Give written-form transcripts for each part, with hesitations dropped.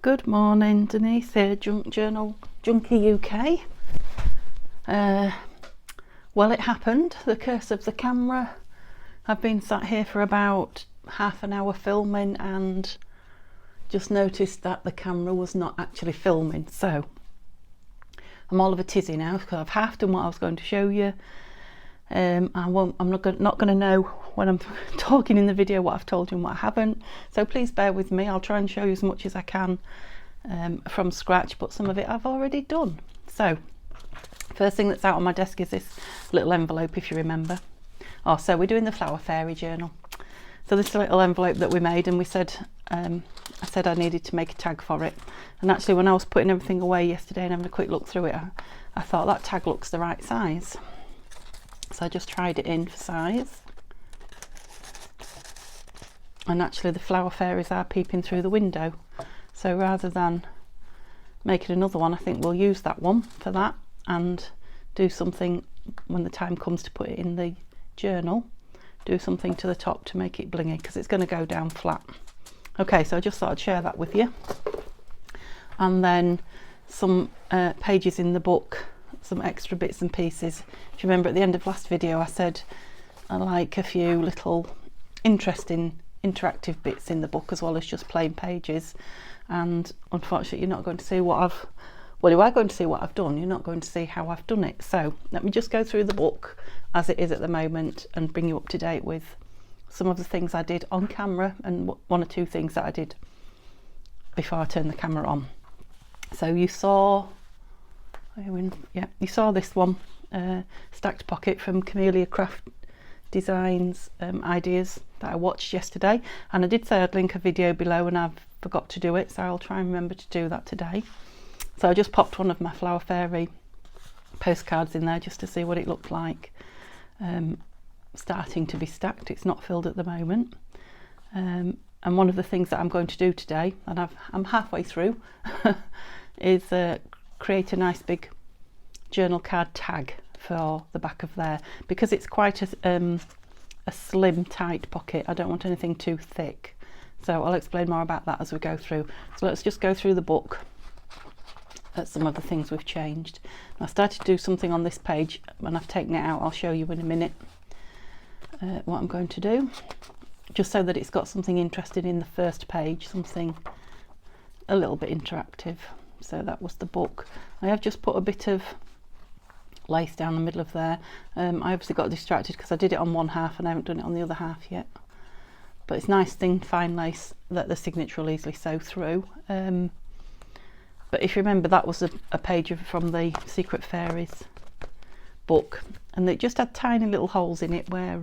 Good morning, Denise here, Junk Journal, Junkie UK. Well, it happened, the curse of the camera. I've been sat here for about half an hour filming and just noticed that the camera was not actually filming. So I'm all of a tizzy now because I've half done what I was going to show you. I'm not going to know when I'm talking in the video what I've told you and what I haven't, so please bear with me. I'll try and show you as much as I can from scratch, but some of it I've already done. So first thing that's out on my desk is this little envelope, if you remember. So we're doing the Flower Fairy Journal. So this little envelope that we made, and we said I said I needed to make a tag for it, and actually when I was putting everything away yesterday and having a quick look through it, I thought that tag looks the right size. So I just tried it in for size, and actually the flower fairies are peeping through the window, so rather than making another one, I think we'll use that one for that and do something when the time comes to put it in the journal, do something to the top to make it blingy, because it's going to go down flat. Okay, so I just thought I'd share that with you. And then some pages in the book, some extra bits and pieces. If you remember at the end of last video I said I like a few little interesting interactive bits in the book as well as just plain pages, and unfortunately you're not going to see what you are going to see what I've done, you're not going to see how I've done it. So let me just go through the book as it is at the moment and bring you up to date with some of the things I did on camera and one or two things that I did before I turned the camera on. So you saw this one, stacked pocket from Camellia Craft Designs ideas that I watched yesterday, and I did say I'd link a video below and I've forgot to do it, so I'll try and remember to do that today. So I just popped one of my Flower Fairy postcards in there just to see what it looked like. Starting to be stacked, it's not filled at the moment, and one of the things that I'm going to do today, and I'm halfway through, is create a nice big journal card tag for the back of there, because it's quite a slim tight pocket. I don't want anything too thick, so I'll explain more about that as we go through. So let's just go through the book at some of the things we've changed. I started to do something on this page and I've taken it out. I'll show you in a minute what I'm going to do, just so that it's got something interesting in the first page, something a little bit interactive. So that was the book. I have just put a bit of lace down the middle of there. I obviously got distracted because I did it on one half and I haven't done it on the other half yet, but it's nice thin fine lace that the signature will easily sew through. But if you remember, that was a page from the Secret Fairies book, and it just had tiny little holes in it where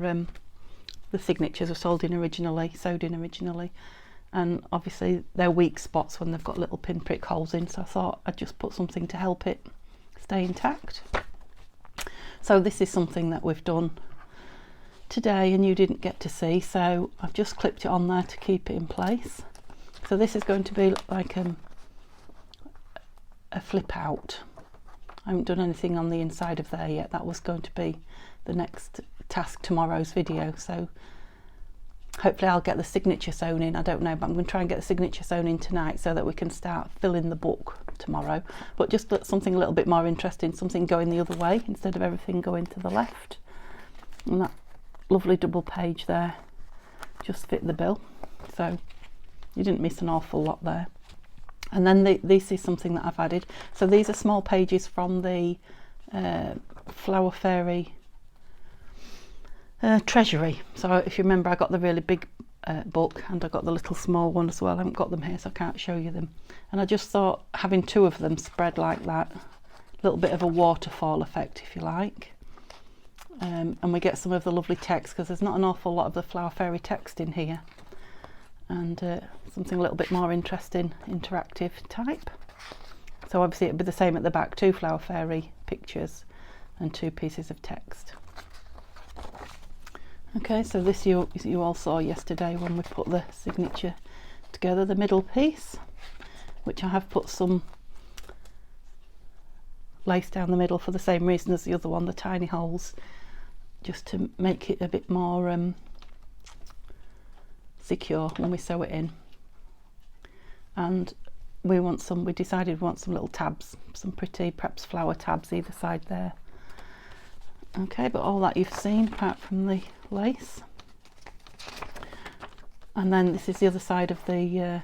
the signatures were sewed in originally, and obviously they're weak spots when they've got little pinprick holes in, so I thought I'd just put something to help it stay intact. So this is something that we've done today and you didn't get to see, so I've just clipped it on there to keep it in place. So this is going to be like a flip out. I haven't done anything on the inside of there yet. That was going to be the next task, tomorrow's video, so hopefully I'll get the signature sewn in. I don't know, but I'm going to try and get the signature sewn in tonight so that we can start filling the book tomorrow, but just something a little bit more interesting, something going the other way instead of everything going to the left. And that lovely double page there just fit the bill, so you didn't miss an awful lot there. And then this is something that I've added. So these are small pages from the Flower Fairy Treasury. So if you remember, I got the really big book and I got the little small one as well. I haven't got them here so I can't show you them, and I just thought having two of them spread like that, a little bit of a waterfall effect if you like, and we get some of the lovely text, because there's not an awful lot of the Flower Fairy text in here, and something a little bit more interesting, interactive type. So obviously it'd be the same at the back, two Flower Fairy pictures and two pieces of text. Okay, so this you all saw yesterday when we put the signature together, the middle piece, which I have put some lace down the middle for the same reason as the other one, the tiny holes, just to make it a bit more secure when we sew it in. And we decided we want some little tabs, some pretty perhaps flower tabs either side there. Okay, but all that you've seen apart from the lace. And then this is the other side of the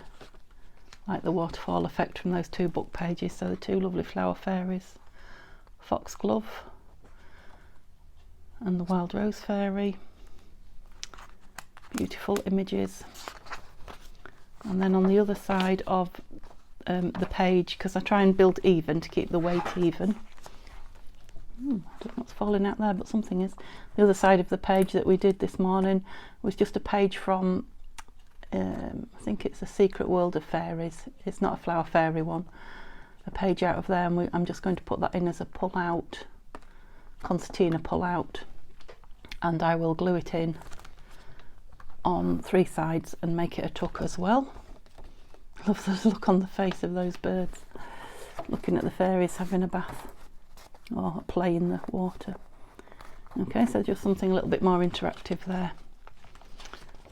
like the waterfall effect from those 2 book pages. So the 2 lovely Flower Fairies, Foxglove and the Wild Rose Fairy. Beautiful images. And then on the other side of the page, because I try and build even to keep the weight even. I don't know what's falling out there, but something is. The other side of the page that we did this morning was just a page from I think it's A Secret World of Fairies. It's not a Flower Fairy one. A page out of there, and I'm just going to put that in as a pull out, concertina pull out, and I will glue it in on 3 sides and make it a tuck as well. I love the look on the face of those birds looking at the fairies having a bath or play in the water. Okay, so just something a little bit more interactive there.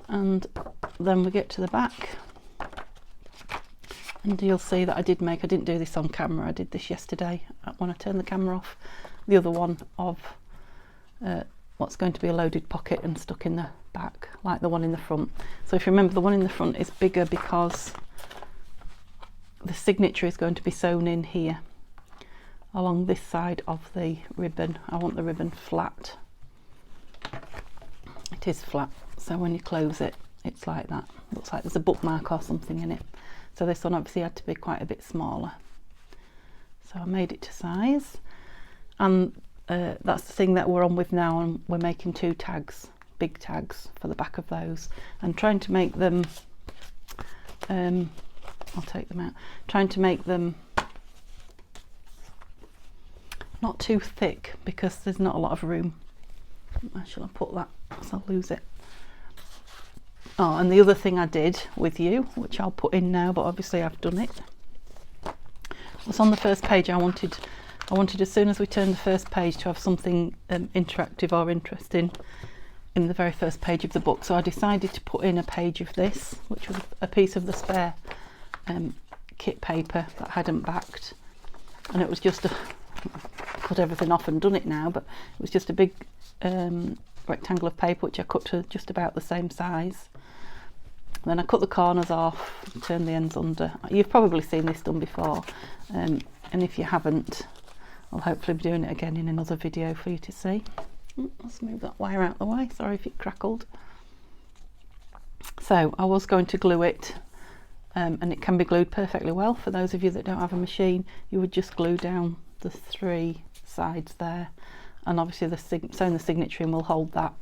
And then we get to the back, and you'll see that I didn't do this on camera. I did this yesterday when I turned the camera off. The other one of what's going to be a loaded pocket and stuck in the back like the one in the front. So if you remember, the one in the front is bigger because the signature is going to be sewn in here along this side of the ribbon. I want the ribbon flat. It is flat, so when you close it, it's like that. Looks like there's a bookmark or something in it. So this one obviously had to be quite a bit smaller. So I made it to size, and that's the thing that we're on with now, and we're making 2 tags, big tags for the back of those, and trying to make them I'll take them out, trying to make them not too thick because there's not a lot of room. Where shall I put that? So I'll lose it. Oh, and the other thing I did with you, which I'll put in now, but obviously I've done it, was on the first page. I wanted as soon as we turned the first page to have something interactive or interesting in the very first page of the book. So I decided to put in a page of this, which was a piece of the spare kit paper that I hadn't backed, and it was just cut everything off and done it now, but it was just a big rectangle of paper which I cut to just about the same size. Then I cut the corners off, turned the ends under. You've probably seen this done before, and if you haven't, I'll hopefully be doing it again in another video for you to see. Let's move that wire out of the way, sorry if it crackled. So I was going to glue it, and it can be glued perfectly well. For those of you that don't have a machine, you would just glue down the 3 sides there, and obviously sewing the signature in will hold that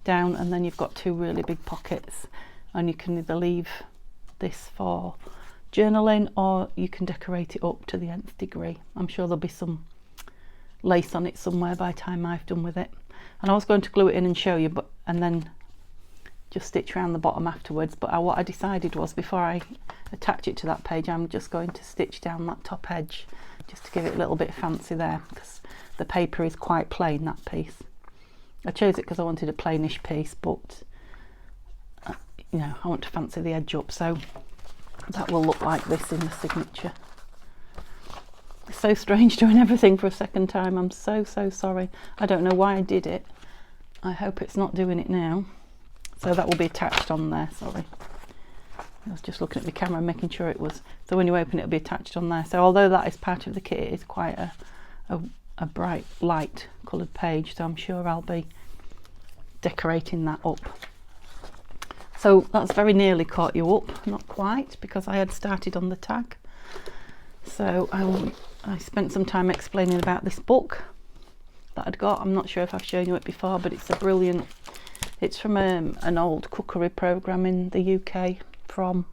down, and then you've got 2 really big pockets, and you can either leave this for journaling or you can decorate it up to the nth degree. I'm sure there'll be some lace on it somewhere by the time I've done with it. And I was going to glue it in and show you, and then just stitch around the bottom afterwards, but what I decided was, before I attach it to that page, I'm just going to stitch down that top edge just to give it a little bit fancy there, because the paper is quite plain, that piece. I chose it because I wanted a plainish piece, but you know, I want to fancy the edge up, so that will look like this in the signature. It's so strange doing everything for a second time. I'm so sorry. I don't know why I did it. I hope it's not doing it now. So that will be attached on there, sorry. I was just looking at the camera and making sure it was. So when you open it, it'll be attached on there. So although that is part of the kit, it is quite a bright, light coloured page. So I'm sure I'll be decorating that up. So that's very nearly caught you up, not quite, because I had started on the tag. So I spent some time explaining about this book that I'd got. I'm not sure if I've shown you it before, but it's a brilliant, it's from an old cookery programme in the UK from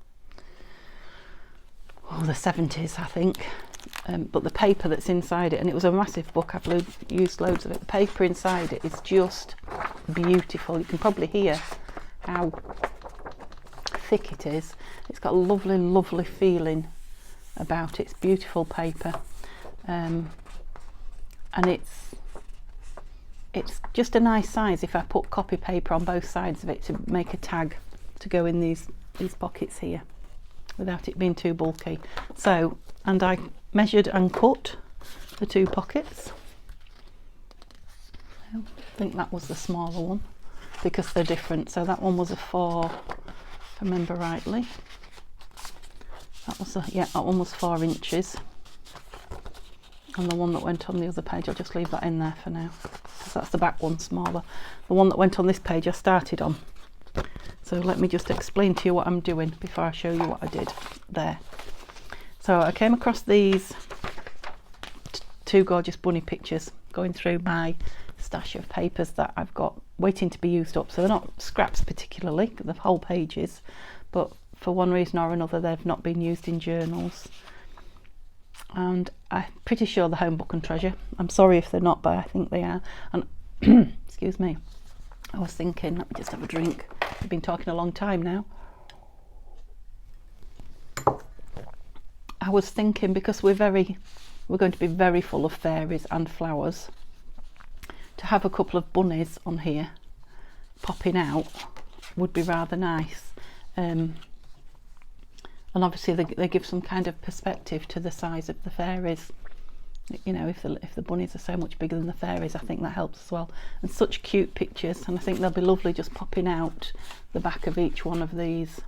the 70s, I think. But the paper that's inside it, and it was a massive book, I've used loads of it. The paper inside it is just beautiful. You can probably hear how thick it is. It's got a lovely feeling about it. It's beautiful paper, and it's just a nice size if I put copy paper on both sides of it to make a tag to go in these pockets here. without it being too bulky. So, and I measured and cut the 2 pockets. I think that was the smaller one because they're different. So that one was a 4, if I remember rightly. That was that one was 4 inches. And the one that went on the other page, I'll just leave that in there for now, because that's the back one, smaller. The one that went on this page I started on. So let me just explain to you what I'm doing before I show you what I did there. So I came across these 2 gorgeous bunny pictures going through my stash of papers that I've got waiting to be used up. So they're not scraps particularly, the whole pages, but for one reason or another they've not been used in journals. And I'm pretty sure the Home Book and Treasure. I'm sorry if they're not, but I think they are. And excuse me, I was thinking, let me just have a drink. I've been talking a long time now. I was thinking, because we're going to be very full of fairies and flowers, to have a couple of bunnies on here popping out would be rather nice. And obviously they give some kind of perspective to the size of the fairies. You know, if the bunnies are so much bigger than the fairies, I think that helps as well. And such cute pictures, and I think they'll be lovely just popping out the back of each one of these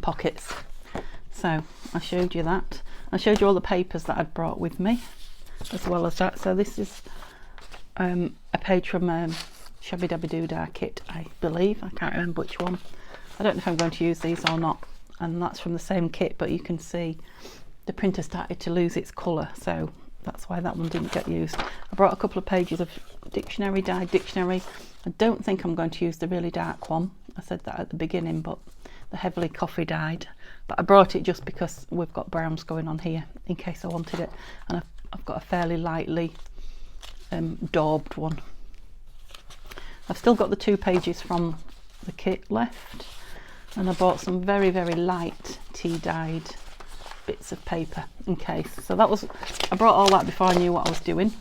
pockets. So I showed you that. I showed you all the papers that I'd brought with me as well as that. So this is a page from Shabby Dabby Doodah kit, I believe. I can't remember which one. I don't know if I'm going to use these or not, and that's from the same kit, but you can see the printer started to lose its colour, so that's why that one didn't get used. I brought a couple of pages of dyed dictionary. I don't think I'm going to use the really dark one. I said that at the beginning, but the heavily coffee dyed. But I brought it just because we've got browns going on here in case I wanted it, and I've got a fairly lightly daubed one. I've still got the 2 pages from the kit left, and I bought some very, very light tea dyed bits of paper in case. So that was, I brought all that before I knew what I was doing,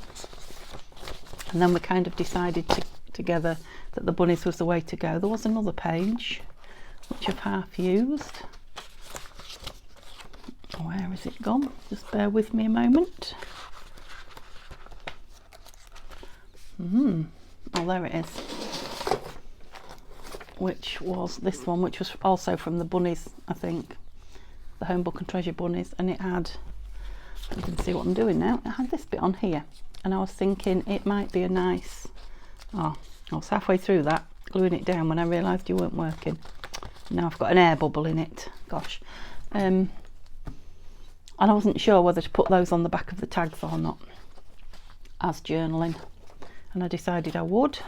and then we kind of decided together that the bunnies was the way to go. There was another page which I've half used. Where has it gone? Just bear with me a moment. Oh, there it is. Which was this one, which was also from the bunnies, I think, the Home Book and Treasure bunnies, and it had, you can see what I'm doing now, it had this bit on here, and I was thinking it might be a nice, I was halfway through that, gluing it down when I realised you weren't working. Now I've got an air bubble in it, gosh. And I wasn't sure whether to put those on the back of the tags or not as journaling, and I decided I would.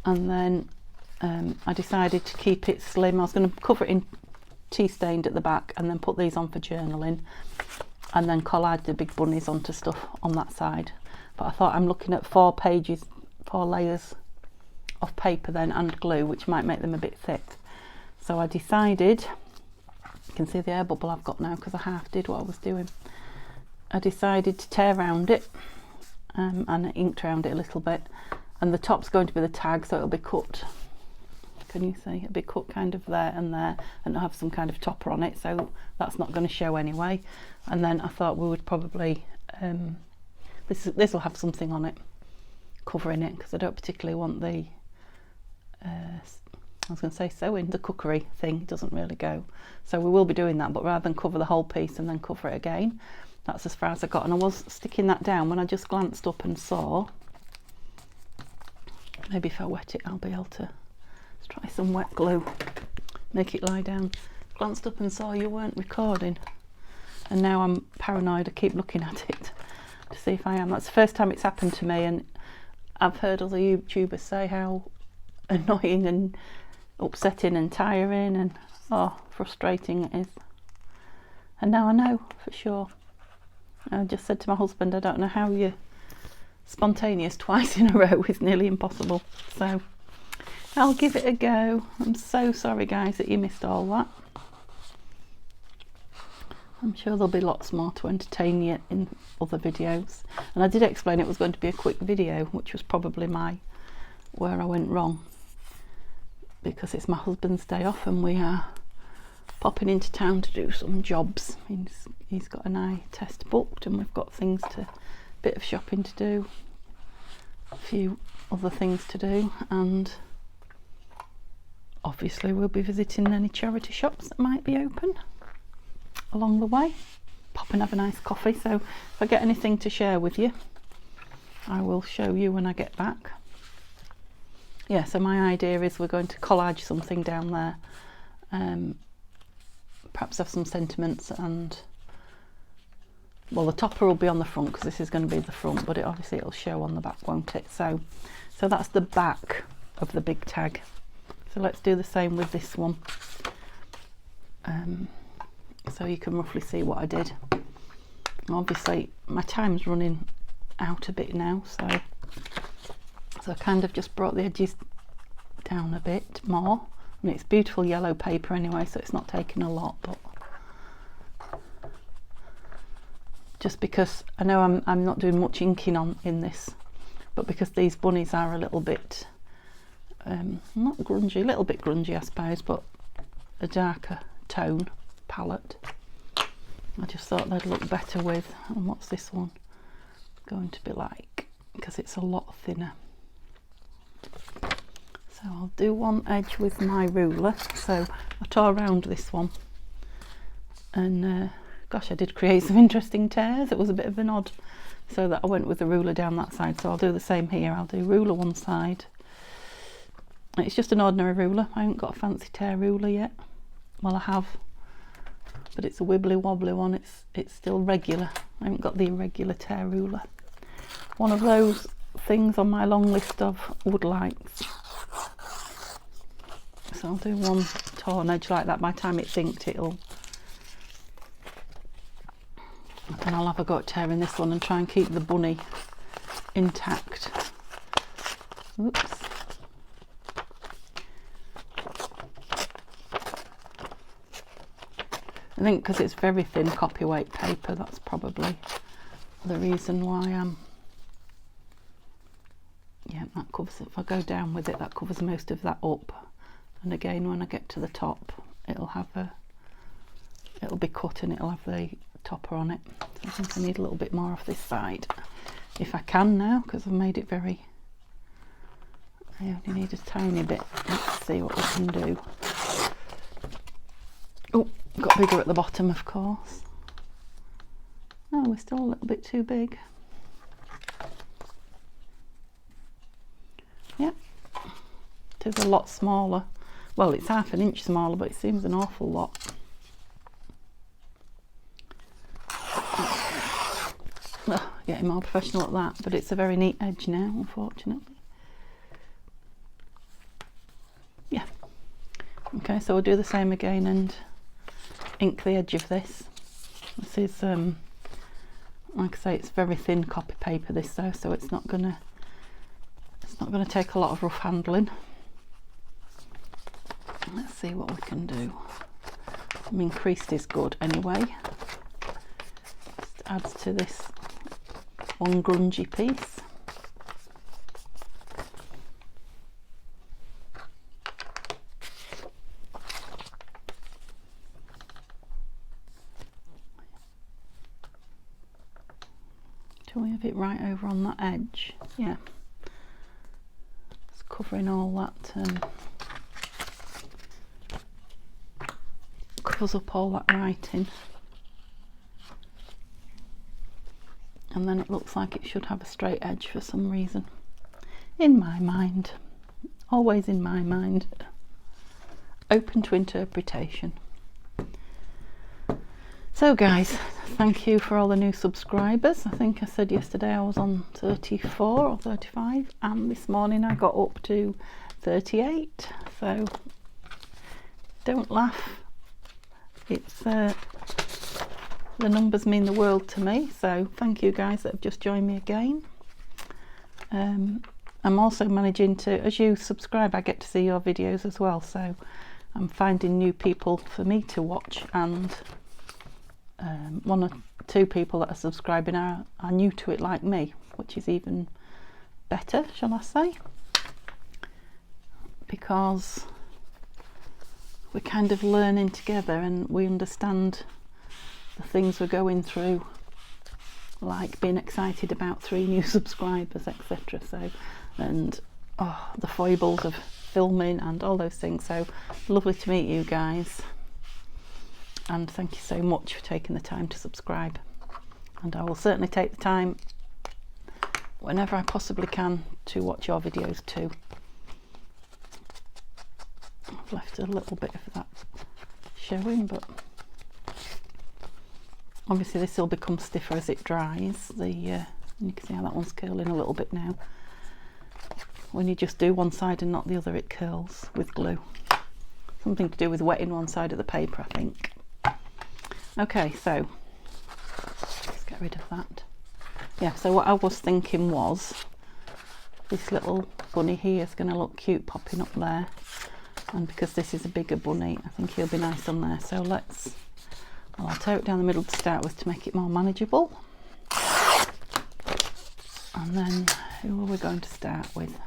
And then I decided to keep it slim. I was going to cover it in tea stained at the back and then put these on for journaling, and then collage the big bunnies onto stuff on that side. But I thought, I'm looking at 4 layers of paper then and glue, which might make them a bit thick. So I decided, you can see the air bubble I've got now because I half did what I was doing. I decided to tear around it and inked around it a little bit, and the top's going to be the tag, so it'll be cut. Can you see? It'll be cut kind of there, and it'll have some kind of topper on it, so that's not going to show anyway. And then I thought we would probably, this will have something on it, covering it, because I don't particularly want the, I was going to say sewing, the cookery thing doesn't really go. So we will be doing that, but rather than cover the whole piece and then cover it again, that's as far as I got. And I was sticking that down when I just glanced up and saw, maybe if I wet it I'll be able to, let's try some wet glue, make it lie down. Glanced up and saw you weren't recording, and now I'm paranoid. I keep looking at it to see if I am. That's the first time it's happened to me, and I've heard other YouTubers say how annoying and upsetting and tiring and frustrating it is, and now I know for sure. I just said to my husband, I don't know how you're spontaneous twice in a row is nearly impossible, so I'll give it a go. I'm so sorry guys that you missed all that. I'm sure there'll be lots more to entertain you in other videos, and I did explain it was going to be a quick video, which was probably where I went wrong. because it's my husband's day off and we are popping into town to do some jobs. He's got an eye test booked and we've got bit of shopping to do, a few other things to do, and obviously we'll be visiting any charity shops that might be open along the way. Pop and have a nice coffee. So if I get anything to share with you, I will show you when I get back. Yeah, so my idea is we're going to collage something down there, perhaps have some sentiments, and well, the topper will be on the front because this is going to be the front, but obviously it'll show on the back, won't it? So that's the back of the big tag. So let's do the same with this one, so you can roughly see what I did. Obviously my time's running out a bit now, so I kind of just brought the edges down a bit more. I mean, it's beautiful yellow paper anyway, so it's not taking a lot, but just because I know I'm not doing much inking in this, but because these bunnies are a little bit not grungy, a little bit grungy I suppose, but a darker tone palette, I just thought they'd look better with. And what's this one going to be like, because it's a lot thinner? So I'll do one edge with my ruler. So I tore around this one, and gosh, I did create some interesting tears. It was a bit of an odd, so that I went with the ruler down that side. So I'll do the same here. I'll do ruler one side. It's just an ordinary ruler. I haven't got a fancy tear ruler yet. Well, I have, but it's a wibbly wobbly one. It's still regular. I haven't got the irregular tear ruler. One of those things on my long list of would likes. So I'll do one torn edge like that. By the time it's inked, and I'll have a go at tearing this one and try and keep the bunny intact. Oops. I think because it's very thin copyweight paper, that's probably the reason why yeah, that covers, if I go down with it, that covers most of that up. And again, when I get to the top, it'll be cut and it'll have the topper on it. So I think I need a little bit more off this side, if I can now, because I've made it very, I only need a tiny bit. Let's see what we can do. Oh, got bigger at the bottom, of course. Oh, we're still a little bit too big. Yeah, it is a lot smaller. Well, it's ½ an inch smaller, but it seems an awful lot. Oh, getting more professional at that, but it's a very neat edge now, unfortunately. Yeah. Okay, so we'll do the same again and ink the edge of this. This is, like I say, it's very thin copy paper, this though, so it's not gonna take a lot of rough handling. Let's see what we can do. I mean, creased is good anyway. Just adds to this one grungy piece. Do we have it right over on that edge? Yeah. It's covering all that. Covers up all that writing, and then it looks like it should have a straight edge for some reason, in my mind, always in my mind, open to interpretation. So guys, thank you for all the new subscribers. I think I said yesterday I was on 34 or 35, and this morning I got up to 38, so don't laugh. It's the numbers mean the world to me, so thank you guys that have just joined me again. I'm also managing to, as you subscribe, I get to see your videos as well, so I'm finding new people for me to watch, and one or two people that are subscribing are new to it like me, which is even better, shall I say, because we're kind of learning together and we understand the things we're going through, like being excited about 3 new subscribers, etc. So, and the foibles of filming and all those things. So lovely to meet you guys, and thank you so much for taking the time to subscribe. And I will certainly take the time whenever I possibly can to watch your videos too. I've left a little bit of that showing, but obviously this will become stiffer as it dries. You can see how that one's curling a little bit now. When you just do one side and not the other, it curls with glue. Something to do with wetting one side of the paper, I think. Okay, so let's get rid of that. Yeah, so what I was thinking was this little bunny here is going to look cute popping up there, and because this is a bigger bunny, I think he'll be nice on there. So I'll tear it down the middle to start with to make it more manageable. And then who are we going to start with?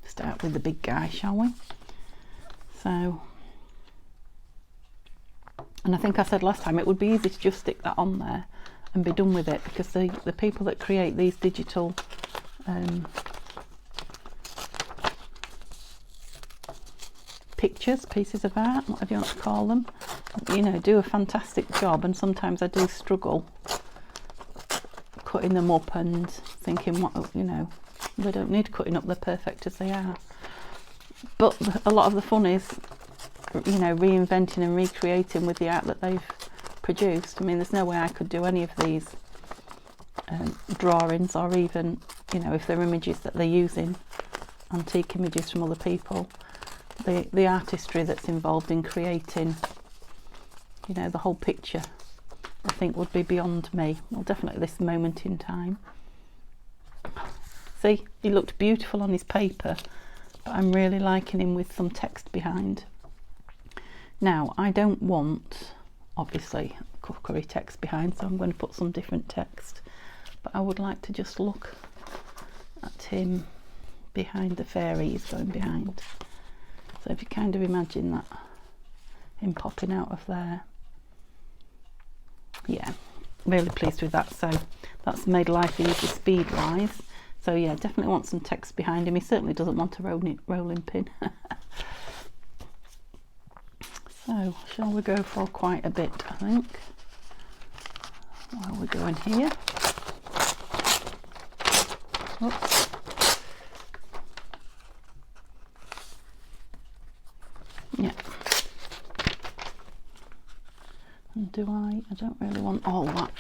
Start with the big guy, shall we? So, and I think I said last time it would be easy to just stick that on there and be done with it, because the people that create these digital pieces of art, whatever you want to call them, you know, do a fantastic job. And sometimes I do struggle cutting them up and thinking, what, you know, they don't need cutting up, they're perfect as they are. But a lot of the fun is, you know, reinventing and recreating with the art that they've produced. I mean, there's no way I could do any of these drawings, or even, you know, if they're images that they're using, antique images from other people, the artistry that's involved in creating, you know, the whole picture, I think would be beyond me. Well, definitely this moment in time. See, he looked beautiful on his paper, but I'm really liking him with some text behind. Now, I don't want, obviously, cookery text behind, so I'm going to put some different text, but I would like to just look at him behind the fairy he's going behind. So if you kind of imagine that, him popping out of there. Yeah, really pleased with that. So that's made life easy speed wise. So yeah, definitely want some text behind him. He certainly doesn't want a rolling pin. So shall we go for quite a bit, I think, while we're going here. Oops. Yeah. And I don't really want all that.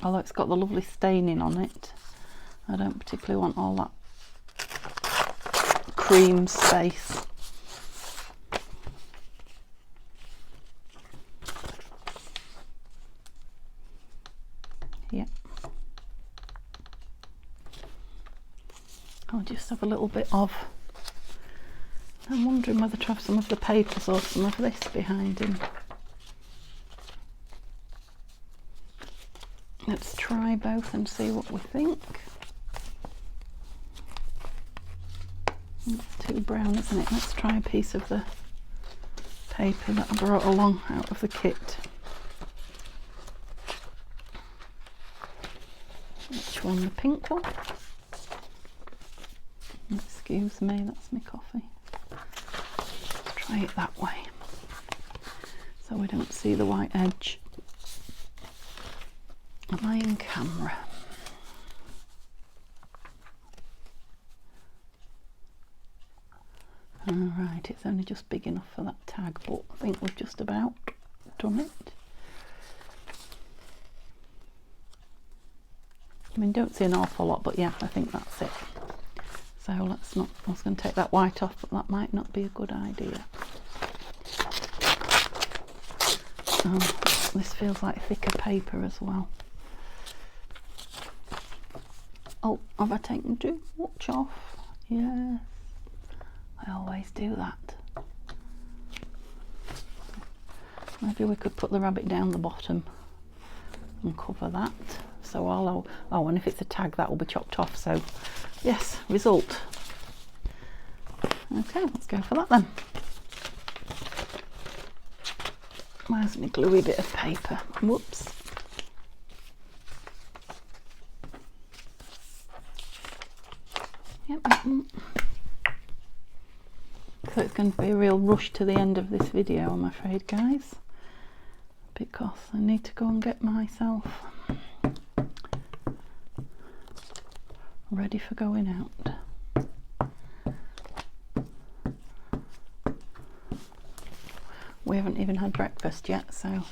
Although it's got the lovely staining on it, I don't particularly want all that cream space. Yeah. I'll just have a little bit of, I'm wondering whether to have some of the papers or some of this behind him. Let's try both and see what we think. It's too brown, isn't it? Let's try a piece of the paper that I brought along out of the kit. Which one? The pink one? Excuse me, that's my coffee. Let's try it that way so we don't see the white edge. Am I in camera? Alright, it's only just big enough for that tag, but I think we've just about done it. I mean, don't see an awful lot, but yeah, I think that's it. So let's not, I was going to take that white off, but that might not be a good idea. This feels like thicker paper as well. Oh, have I taken too much off? Yes, I always do that. Maybe we could put the rabbit down the bottom and cover that. So oh, and if it's a tag, that will be chopped off. So yes, result. Okay, let's go for that then. Where's my gluey bit of paper? Whoops. Yep. So it's going to be a real rush to the end of this video, I'm afraid, guys, because I need to go and get myself ready for going out. We haven't even had breakfast yet, so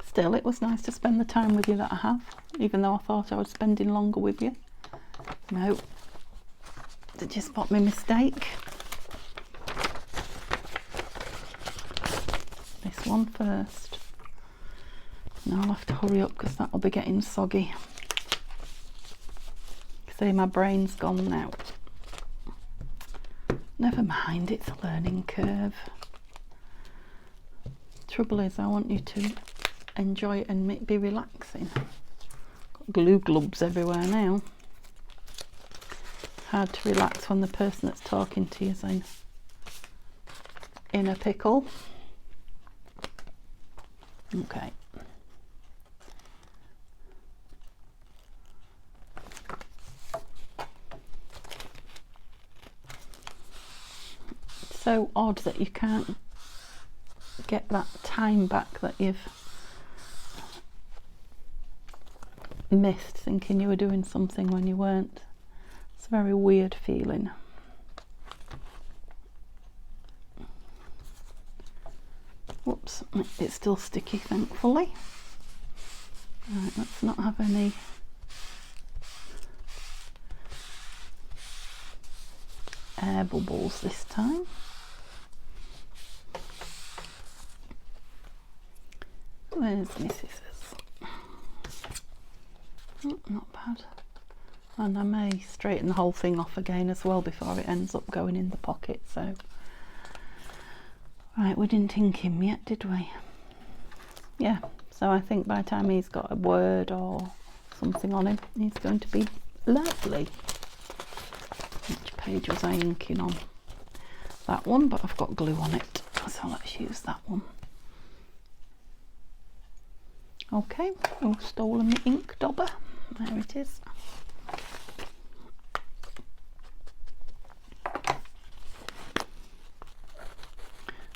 still, it was nice to spend the time with you that I have, even though I thought I was spending longer with you. No, did you spot my mistake? This one first. Now I'll have to hurry up because that'll be getting soggy. See, my brain's gone now. Never mind, it's a learning curve. Trouble is, I want you to enjoy it and be relaxing. Got glue globs everywhere now. Hard to relax when the person that's talking to you is in a pickle. Okay. So odd that you can't get that time back that you've missed, thinking you were doing something when you weren't. It's a very weird feeling. Whoops, it's still sticky, thankfully. Right, let's not have any air bubbles this time. Where's my scissors? Oh, not bad. And I may straighten the whole thing off again as well before it ends up going in the pocket. So, right, we didn't ink him yet, did we? Yeah, so I think by the time he's got a word or something on him, he's going to be lovely. Which page was I inking on? That one, but I've got glue on it, so let's use that one. Okay, I've stolen the ink dauber. There it is.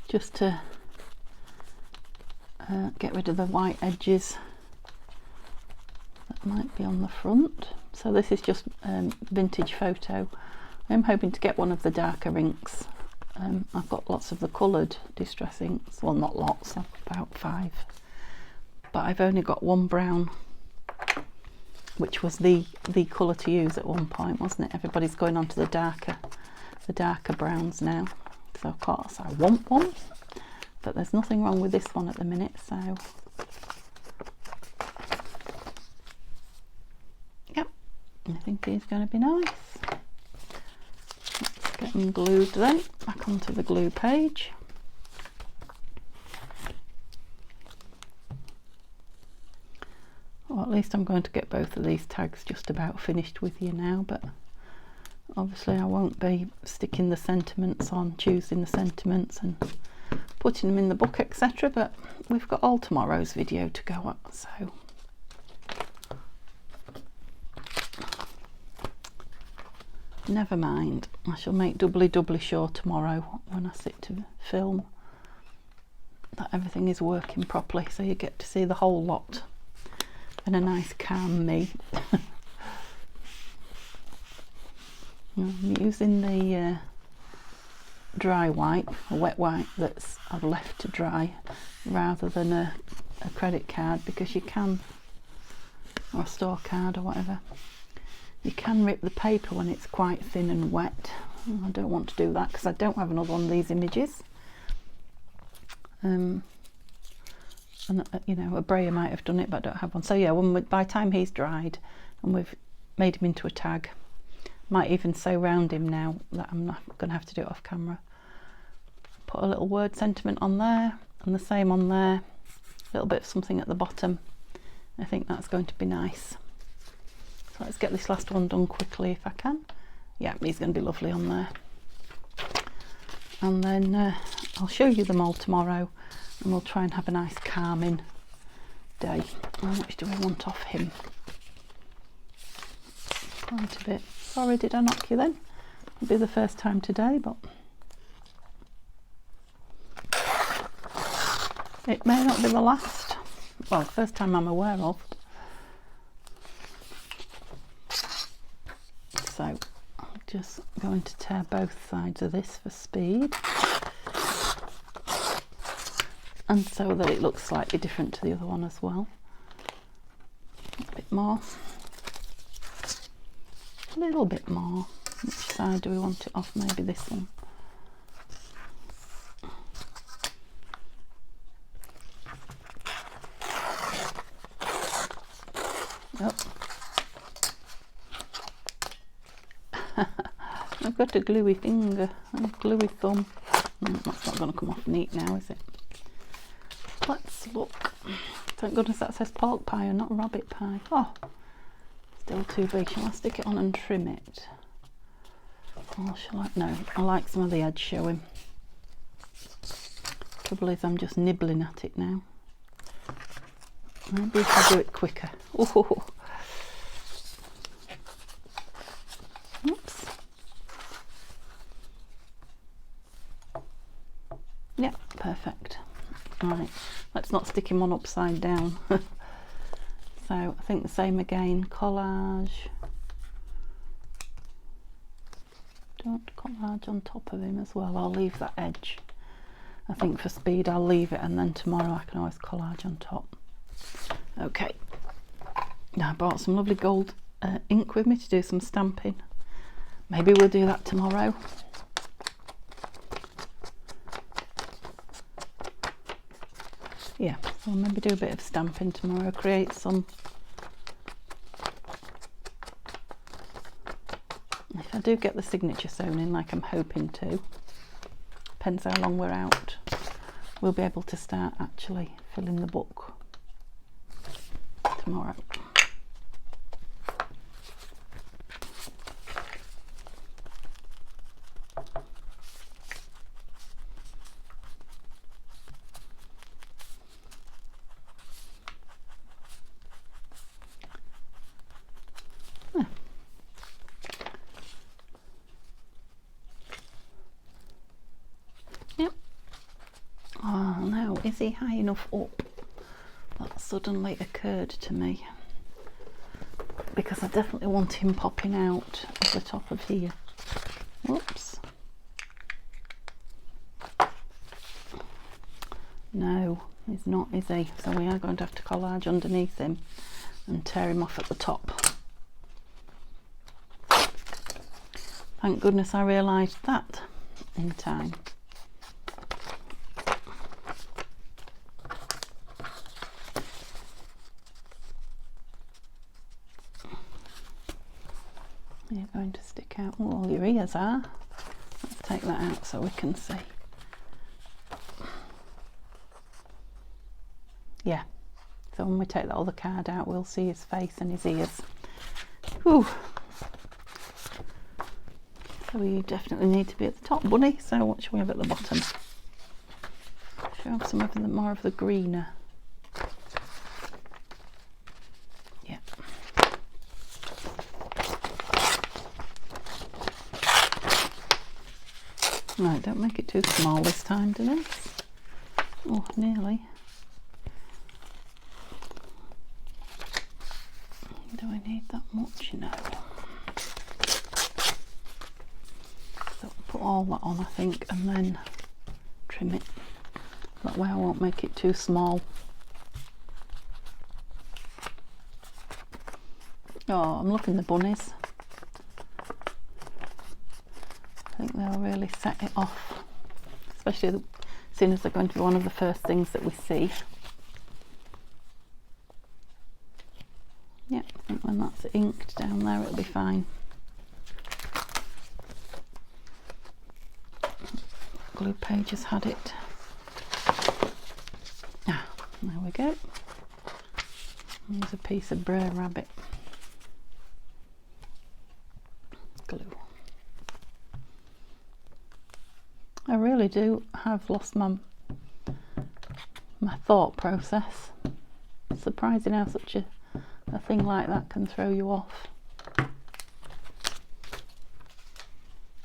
Just to get rid of the white edges that might be on the front. So this is just vintage photo. I'm hoping to get one of the darker inks. I've got lots of the coloured distress inks. Well, not lots, about 5. But I've only got one brown, which was the colour to use at one point, wasn't it? Everybody's going on to the darker browns now. So of course I want one, but there's nothing wrong with this one at the minute, so yep, I think he's going to be nice. Let's get them glued then, back onto the glue page. Well, at least I'm going to get both of these tags just about finished with you now, but obviously I won't be sticking the sentiments on, choosing the sentiments and putting them in the book, etc. But we've got all tomorrow's video to go up, so never mind. I shall make doubly sure tomorrow when I sit to film that everything is working properly, so you get to see the whole lot and a nice calm me. I'm using the dry white, a wet white that's I've left to dry, rather than a credit card, because you can, or a store card or whatever, you can rip the paper when it's quite thin and wet. I don't want to do that because I don't have another one of these images. And you know, a brayer might have done it, but I don't have one. So yeah, by the time he's dried and we've made him into a tag, might even sew round him now that I'm not going to have to do it off camera. Put a little word sentiment on there and the same on there, a little bit of something at the bottom. I think that's going to be nice. So let's get this last one done quickly if I can. Yeah, he's going to be lovely on there. and then I'll show you them all tomorrow, and we'll try and have a nice calming day. How much do we want off him? Quite a bit. Sorry, did I knock you then? It'll be the first time today, but it may not be the last. Well, first time I'm aware of. So I'm just going to tear both sides of this for speed, and so that it looks slightly different to the other one as well. A bit more. A little bit more. Which side do we want it off? Maybe this one. Oh. I've got a gluey finger and a gluey thumb. That's not going to come off neat now, is it? Let's look. Thank goodness that says pork pie and not rabbit pie. Oh, still too big. Shall I stick it on and trim it? Or shall I? No, I like some of the edge showing. Trouble is, I'm just nibbling at it now. Maybe if I do it quicker. Oh. Oops. Yeah, perfect. Right, let's not stick him on upside down. So I think the same again, collage. Don't collage on top of him as well. I'll leave that edge. I think for speed I'll leave it, and then tomorrow I can always collage on top. Okay, now I brought some lovely gold ink with me to do some stamping. Maybe we'll do that tomorrow. Yeah, so I'll maybe do a bit of stamping tomorrow, create some. If I do get the signature sewn in like I'm hoping to, depends how long we're out, we'll be able to start actually filling the book tomorrow. Yep. Oh no, is he high enough up? That suddenly occurred to me, because I definitely want him popping out of the top of here. Whoops. No, he's not, is he? So we are going to have to collage underneath him and tear him off at the top. Thank goodness I realised that in time. You're going to stick out. Oh, all your ears are. Let's take that out so we can see. Yeah, so when we take that other card out, we'll see his face and his ears. Whew. So you definitely need to be at the top, bunny. So what should we have at the bottom? Should we have some of the more of the greener? Yeah. Right, don't make it too small this time, Denise. Oh, nearly. Do I need that much? No. So I'll put all that on, I think, and then trim it. That way I won't make it too small. Oh, I'm loving the bunnies. I think they'll really set it off, especially as soon as they're going to be one of the first things that we see. Yeah, I think when that's inked down there it'll be fine. Glue page has had it. Ah, there we go. Here's a piece of Brer Rabbit glue. I really do have lost my thought process. It's surprising how such a thing like that can throw you off.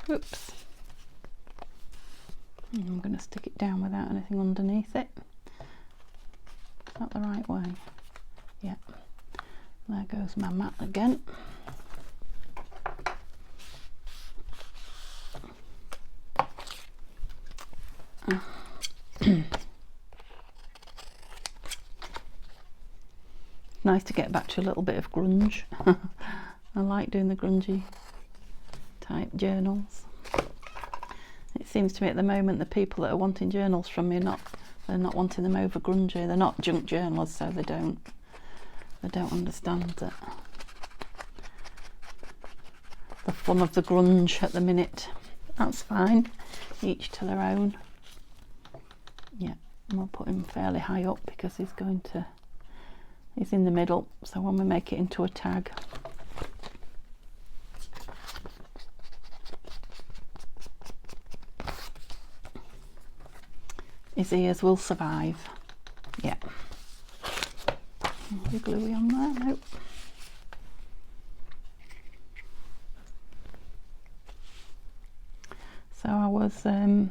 Oops. I'm going to stick it down without anything underneath it. Is that the right way? Yeah. There goes my mat again. Nice to get back to a little bit of grunge. I like doing the grungy type journals. It seems to me at the moment the people that are wanting journals from me they're not wanting them over grungy. They're not junk journalers, so they don't understand that the fun of the grunge at the minute. That's fine. Each to their own. Yeah, and we'll put him fairly high up because he's in the middle, so when we make it into a tag, his ears will survive. Yeah. Any gluey on there? Nope. So I was, who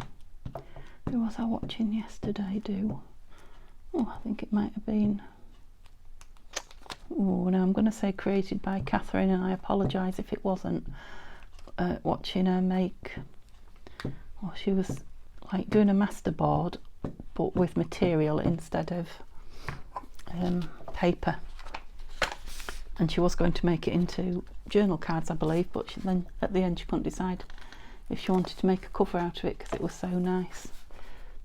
was I watching yesterday do? Oh, I think it might have been, oh no, I'm going to say created by Catherine, and I apologise if it wasn't. Watching her make, well, she was like doing a masterboard but with material instead of paper, and she was going to make it into journal cards, I believe, but then at the end she couldn't decide if she wanted to make a cover out of it because it was so nice,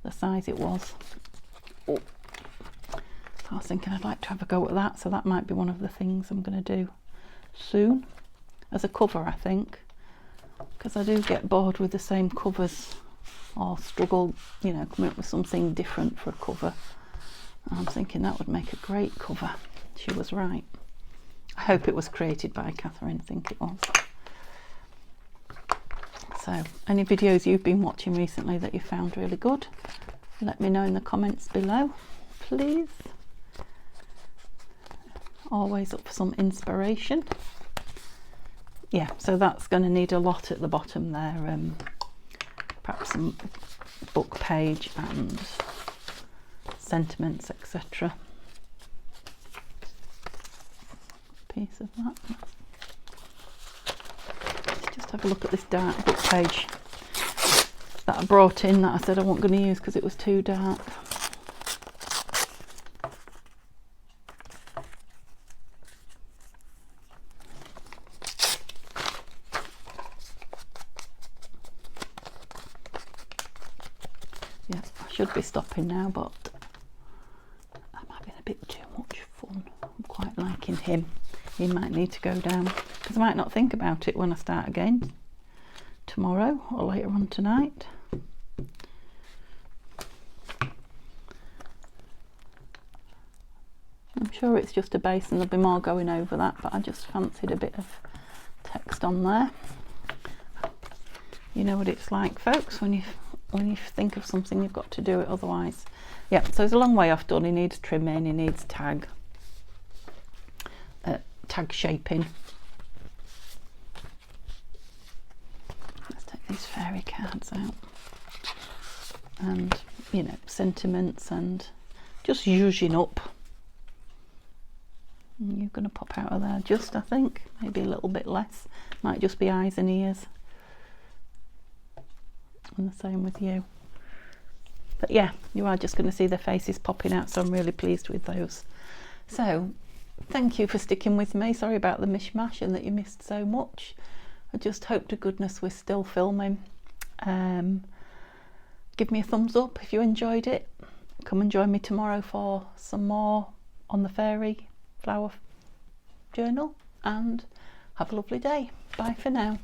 the size it was. Oh. I was thinking I'd like to have a go at that, so that might be one of the things I'm going to do soon as a cover, I think, because I do get bored with the same covers, or struggle, you know, coming up with something different for a cover. I'm thinking that would make a great cover. She was right. I hope it was created by Catherine. I think it was. So any videos you've been watching recently that you found really good, let me know in the comments below, please. Always up for some inspiration. Yeah, so that's going to need a lot at the bottom there, perhaps some book page and sentiments, etc. Piece of that. Let's just have a look at this dark book page that I brought in that I said I wasn't going to use because it was too dark. Yeah, I should be stopping now, but I'm having a bit too much fun. I'm quite liking him. He might need to go down because I might not think about it when I start again tomorrow or later on tonight. I'm sure it's just a base and there'll be more going over that, but I just fancied a bit of text on there. You know what it's like, folks, when you think of something you've got to do it otherwise. Yeah, so it's a long way off done. He needs trimming, he needs tag shaping. Let's take these fairy cards out, and you know, sentiments and just zhuzhing up. And you're going to pop out of there just, I think, maybe a little bit less, might just be eyes and ears. And the same with you. But yeah, you are just going to see their faces popping out, so I'm really pleased with those. So thank you for sticking with me. Sorry about the mishmash and that you missed so much. I just hope to goodness we're still filming. Give me a thumbs up if you enjoyed it. Come and join me tomorrow for some more on the Fairy Flower Journal, and have a lovely day. Bye for now.